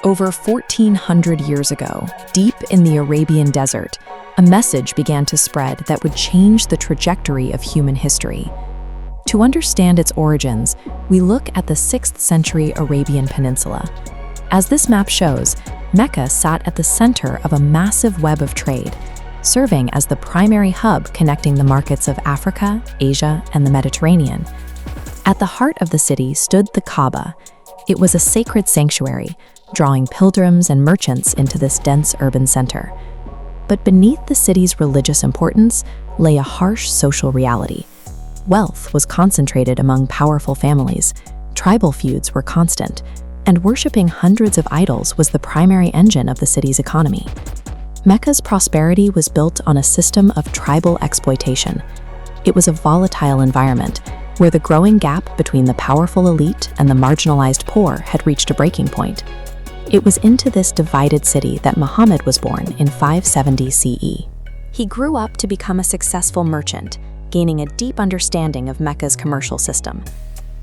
Over 1,400 years ago, deep in the Arabian desert, a message began to spread that would change the trajectory of human history. To understand its origins, we look at the 6th century Arabian Peninsula. As this map shows, Mecca sat at the center of a massive web of trade, serving as the primary hub connecting the markets of Africa, Asia, and the Mediterranean. At the heart of the city stood the Kaaba. It was a sacred sanctuary, drawing pilgrims and merchants into this dense urban center. But beneath the city's religious importance lay a harsh social reality. Wealth was concentrated among powerful families, tribal feuds were constant, and worshipping hundreds of idols was the primary engine of the city's economy. Mecca's prosperity was built on a system of tribal exploitation. It was a volatile environment where the growing gap between the powerful elite and the marginalized poor had reached a breaking point. It was into this divided city that Muhammad was born in 570 CE. He grew up to become a successful merchant, gaining a deep understanding of Mecca's commercial system.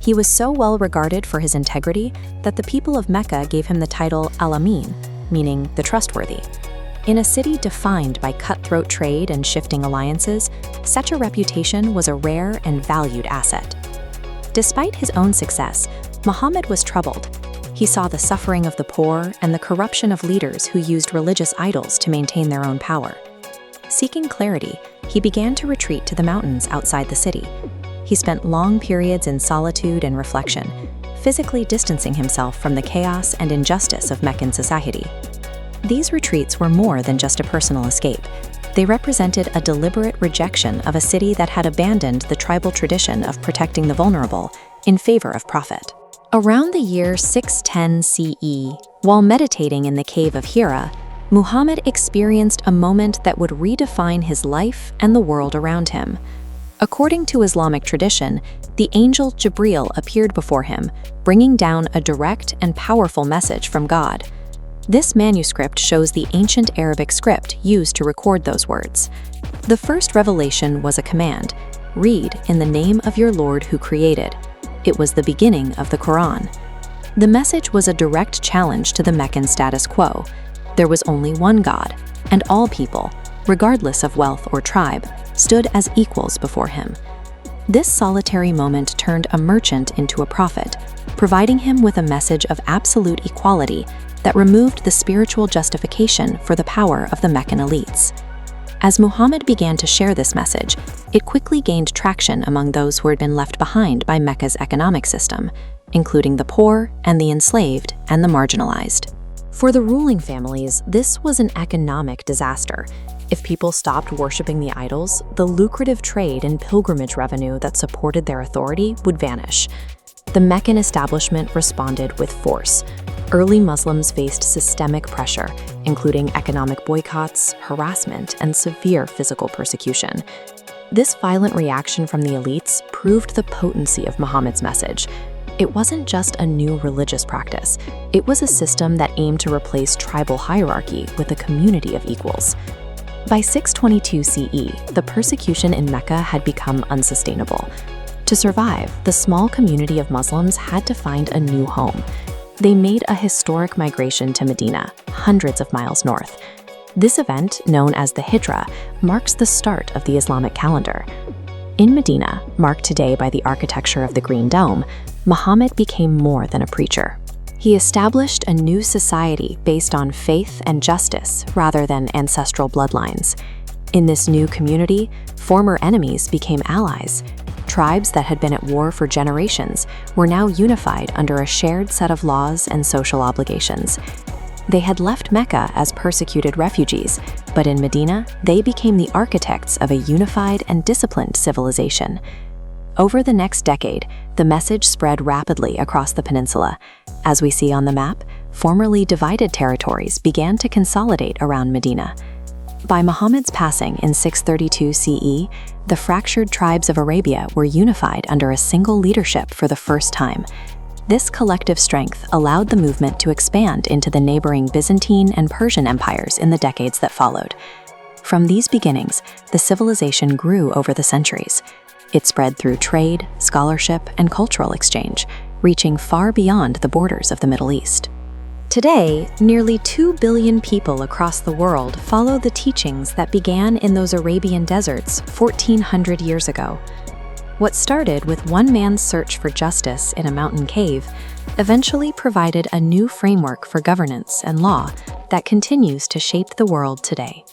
He was so well regarded for his integrity that the people of Mecca gave him the title Al-Amin, meaning the trustworthy. In a city defined by cutthroat trade and shifting alliances, such a reputation was a rare and valued asset. Despite his own success, Muhammad was troubled. He saw the suffering of the poor and the corruption of leaders who used religious idols to maintain their own power. Seeking clarity, he began to retreat to the mountains outside the city. He spent long periods in solitude and reflection, physically distancing himself from the chaos and injustice of Meccan society. These retreats were more than just a personal escape. They represented a deliberate rejection of a city that had abandoned the tribal tradition of protecting the vulnerable in favor of profit. Around the year 610 CE, while meditating in the cave of Hijra, Muhammad experienced a moment that would redefine his life and the world around him. According to Islamic tradition, the angel Jibril appeared before him, bringing down a direct and powerful message from God. This manuscript shows the ancient Arabic script used to record those words. The first revelation was a command: read in the name of your Lord who created. It was the beginning of the Quran. The message was a direct challenge to the Meccan status quo. There was only one God, and all people, regardless of wealth or tribe, stood as equals before him. This solitary moment turned a merchant into a prophet, providing him with a message of absolute equality that removed the spiritual justification for the power of the Meccan elites. As Muhammad began to share this message, it quickly gained traction among those who had been left behind by Mecca's economic system, including the poor and the enslaved and the marginalized. For the ruling families, this was an economic disaster. If people stopped worshiping the idols, the lucrative trade and pilgrimage revenue that supported their authority would vanish. The Meccan establishment responded with force. Early Muslims faced systemic pressure, including economic boycotts, harassment, and severe physical persecution. This violent reaction from the elites proved the potency of Muhammad's message. It wasn't just a new religious practice. It was a system that aimed to replace tribal hierarchy with a community of equals. By 622 CE, the persecution in Mecca had become unsustainable. To survive, the small community of Muslims had to find a new home. They made a historic migration to Medina, hundreds of miles north. This event, known as the Hijra, marks the start of the Islamic calendar. In Medina, marked today by the architecture of the Green Dome, Muhammad became more than a preacher. He established a new society based on faith and justice rather than ancestral bloodlines. In this new community, former enemies became allies. Tribes that had been at war for generations were now unified under a shared set of laws and social obligations. They had left Mecca as persecuted refugees, but in Medina, they became the architects of a unified and disciplined civilization. Over the next decade, the message spread rapidly across the peninsula. As we see on the map, formerly divided territories began to consolidate around Medina. By Muhammad's passing in 632 CE, the fractured tribes of Arabia were unified under a single leadership for the first time. This collective strength allowed the movement to expand into the neighboring Byzantine and Persian empires in the decades that followed. From these beginnings, the civilization grew over the centuries. It spread through trade, scholarship, and cultural exchange, reaching far beyond the borders of the Middle East. Today, nearly 2 billion people across the world follow the teachings that began in those Arabian deserts 1,400 years ago. What started with one man's search for justice in a mountain cave eventually provided a new framework for governance and law that continues to shape the world today.